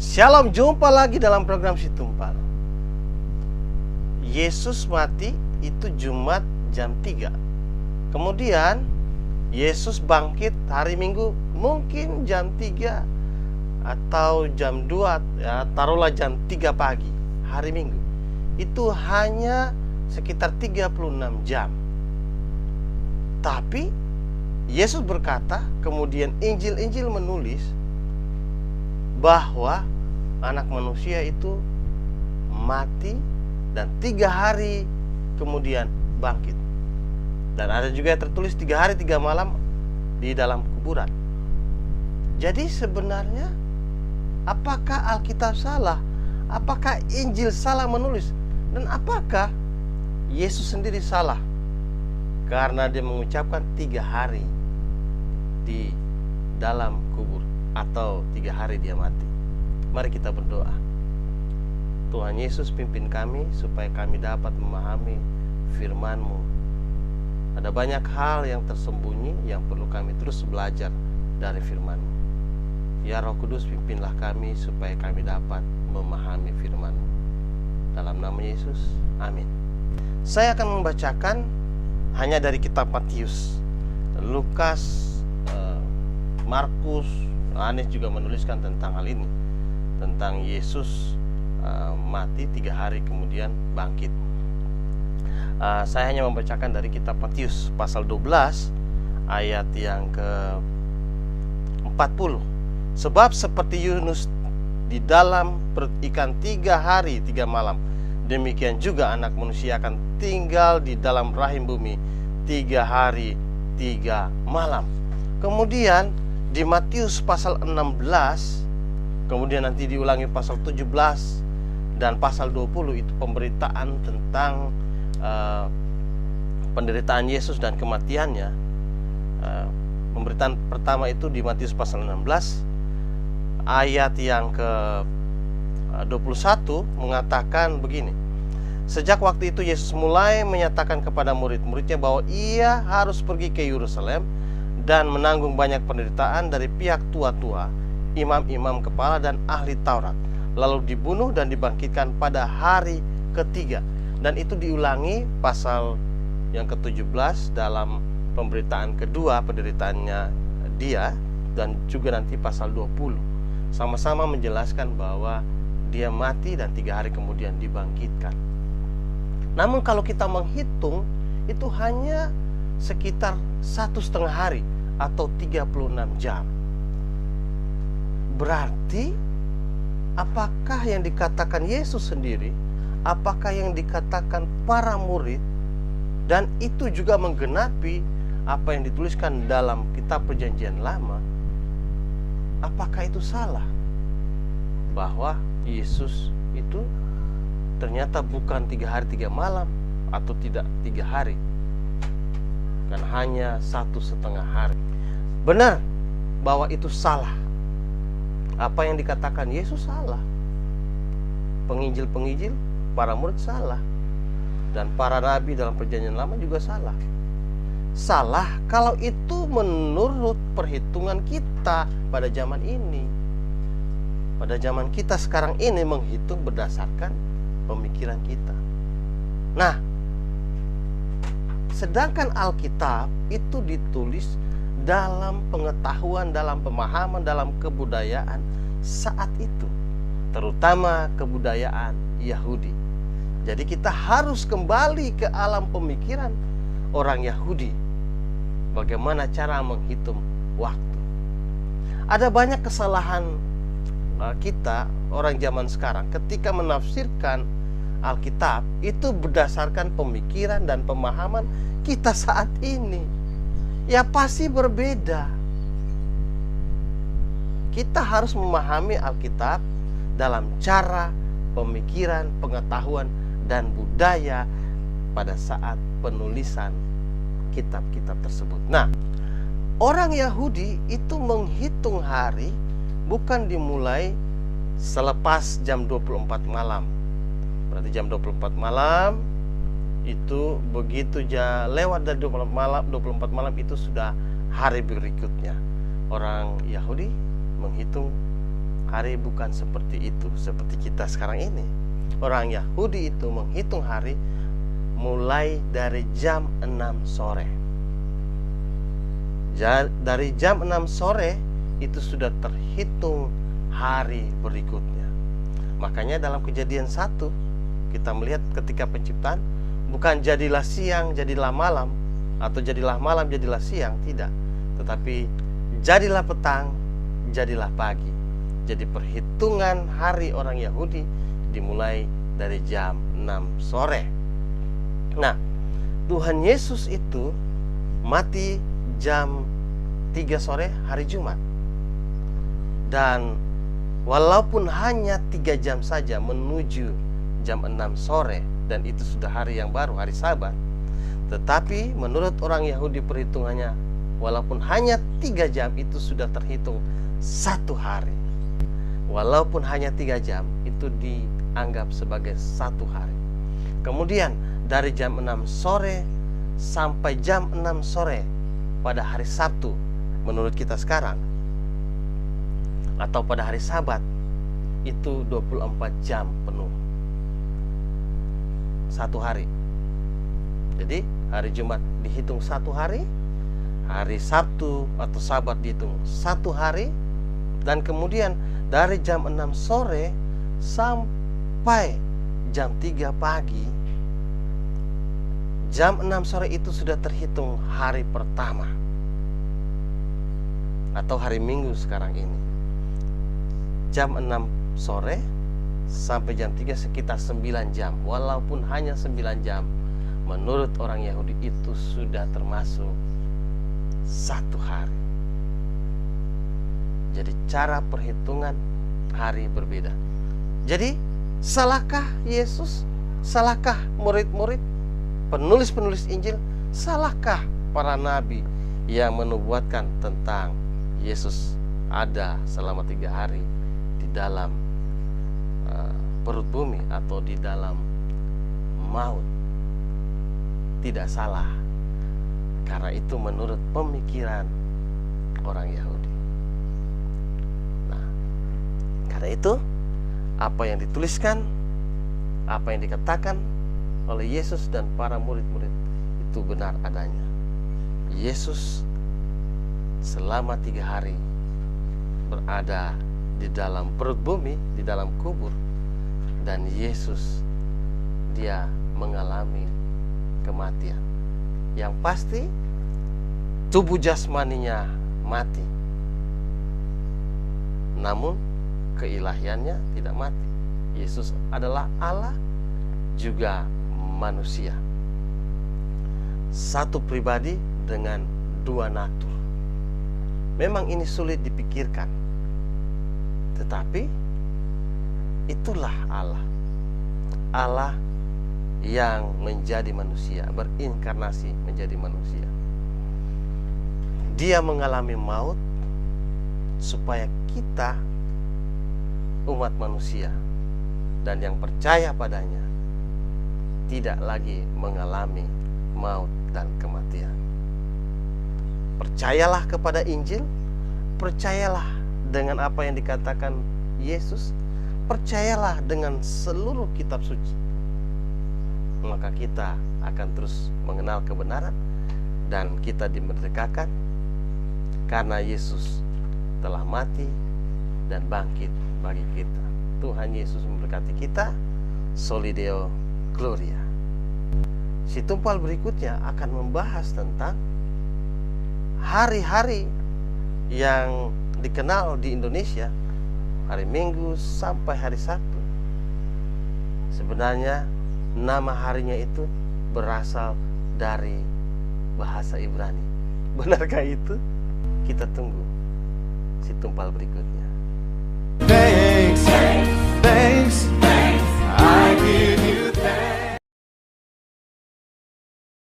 Shalom, jumpa lagi dalam program Si Tumpal. Yesus mati itu Jumat jam 3. Kemudian Yesus bangkit hari Minggu mungkin jam 3 atau jam 2, ya, taruhlah jam 3 pagi hari Minggu. Itu hanya sekitar 36 jam. Tapi Yesus berkata, kemudian Injil-Injil menulis bahwa anak manusia itu mati dan 3 hari kemudian bangkit. Dan ada juga yang tertulis 3 hari 3 malam di dalam kuburan. Jadi sebenarnya apakah Alkitab salah? Apakah Injil salah menulis? Dan apakah Yesus sendiri salah? Karena dia mengucapkan 3 hari di dalam kubur atau 3 hari dia mati. Mari kita berdoa. Tuhan Yesus, pimpin kami supaya kami dapat memahami firman-Mu. Ada banyak hal yang tersembunyi yang perlu kami terus belajar dari firman-Mu. Ya Roh Kudus, pimpinlah kami supaya kami dapat memahami firman-Mu. Dalam nama Yesus, amin. Saya akan membacakan hanya dari kitab Matius, Lukas, Markus. Yohanes juga menuliskan tentang hal ini, tentang Yesus mati 3 hari kemudian bangkit. Saya hanya membacakan dari kitab Matius pasal 12 ayat yang ke-40. Sebab seperti Yunus di dalam perut ikan 3 hari 3 malam, demikian juga anak manusia akan tinggal di dalam rahim bumi 3 hari 3 malam. Kemudian di Matius pasal 16, kemudian nanti diulangi pasal 17 dan pasal 20, itu pemberitaan tentang penderitaan Yesus dan kematiannya. Pemberitaan pertama itu di Matius pasal 16 ayat yang ke-21 mengatakan begini. Sejak waktu itu Yesus mulai menyatakan kepada murid-muridnya bahwa ia harus pergi ke Yerusalem dan menanggung banyak penderitaan dari pihak tua-tua, imam-imam kepala dan ahli Taurat, lalu dibunuh dan dibangkitkan pada hari ketiga. Dan itu diulangi pasal yang ke-17 dalam pemberitaan kedua penderitaannya dia, dan juga nanti pasal 20 sama-sama menjelaskan bahwa dia mati dan 3 hari kemudian dibangkitkan. Namun kalau kita menghitung, itu hanya sekitar 1,5 hari atau 36 jam. Berarti apakah yang dikatakan Yesus sendiri, apakah yang dikatakan para murid, dan itu juga menggenapi apa yang dituliskan dalam kitab Perjanjian Lama, apakah itu salah? Bahwa Yesus itu ternyata bukan 3 hari 3 malam atau tidak 3 hari, kan hanya 1,5 hari. Benar bahwa itu salah. Apa yang dikatakan Yesus salah, penginjil-penginjil, para murid salah, dan para nabi dalam Perjanjian Lama juga salah. Salah kalau itu menurut perhitungan kita pada zaman ini. Pada zaman kita sekarang ini menghitung berdasarkan pemikiran kita. Nah, sedangkan Alkitab itu ditulis dalam pengetahuan, dalam pemahaman, dalam kebudayaan saat itu, terutama kebudayaan Yahudi. Jadi kita harus kembali ke alam pemikiran orang Yahudi, bagaimana cara menghitung waktu. Ada banyak kesalahan kita orang zaman sekarang ketika menafsirkan Alkitab itu berdasarkan pemikiran dan pemahaman kita saat ini. Ya pasti berbeda. Kita harus memahami Alkitab dalam cara pemikiran, pengetahuan, dan budaya pada saat penulisan kitab-kitab tersebut. Nah, orang Yahudi itu menghitung hari bukan dimulai selepas jam 24 malam. Berarti jam 24 malam itu begitu lewat dari 24 malam itu sudah hari berikutnya. Orang Yahudi menghitung hari bukan seperti itu, seperti kita sekarang ini. Orang Yahudi itu menghitung hari mulai dari jam 6 sore. Dari jam 6 sore itu sudah terhitung hari berikutnya. Makanya dalam Kejadian 1 kita melihat ketika penciptaan, bukan jadilah siang, jadilah malam, atau jadilah malam, jadilah siang, tidak. Tetapi jadilah petang, jadilah pagi. Jadi perhitungan hari orang Yahudi dimulai dari jam 6 sore. Nah, Tuhan Yesus itu mati jam 3 sore hari Jumat. Dan walaupun hanya 3 jam saja menuju jam 6 sore, dan itu sudah hari yang baru, hari Sabat, tetapi menurut orang Yahudi perhitungannya, walaupun hanya 3 jam itu sudah terhitung satu hari. Walaupun hanya 3 jam itu dianggap sebagai satu hari. Kemudian dari jam 6 sore sampai jam 6 sore pada hari Sabtu menurut kita sekarang, atau pada hari Sabat, itu 24 jam penuh, satu hari. Jadi hari Jumat dihitung satu hari, hari Sabtu atau Sabat dihitung satu hari, dan kemudian dari jam 6 sore sampai jam 3 pagi, jam 6 sore itu sudah terhitung hari pertama atau hari Minggu sekarang ini. Jam 6 sore sampai jam 3 sekitar 9 jam. Walaupun hanya 9 jam, menurut orang Yahudi itu sudah termasuk satu hari. Jadi cara perhitungan hari berbeda. Jadi salahkah Yesus? Salahkah murid-murid, penulis-penulis Injil? Salahkah para nabi yang menubuatkan tentang Yesus ada selama 3 hari di dalam perut bumi atau di dalam maut? Tidak salah, karena itu menurut pemikiran orang Yahudi. Nah, karena itu apa yang dituliskan, apa yang dikatakan oleh Yesus dan para murid-murid itu benar adanya. Yesus selama 3 hari berada di dalam perut bumi, di dalam kubur, dan Yesus dia mengalami kematian. Yang pasti tubuh jasmaninya mati, namun keilahiannya tidak mati. Yesus adalah Allah juga manusia, satu pribadi dengan 2 natur. Memang ini sulit dipikirkan, tetapi itulah Allah. Allah yang menjadi manusia, berinkarnasi menjadi manusia. Dia mengalami maut supaya kita, umat manusia dan yang percaya padanya, tidak lagi mengalami maut dan kematian. Percayalah kepada Injil, percayalah dengan apa yang dikatakan Yesus, percayalah dengan seluruh kitab suci, maka kita akan terus mengenal kebenaran dan kita dimerdekakan, karena Yesus telah mati dan bangkit bagi kita. Tuhan Yesus memberkati kita. Soli Deo Gloria. Si tumpal berikutnya akan membahas tentang hari-hari yang dikenal di Indonesia, hari Minggu sampai hari Sabtu. Sebenarnya nama harinya itu berasal dari bahasa Ibrani. Benarkah itu? Kita tunggu si tumpal berikutnya.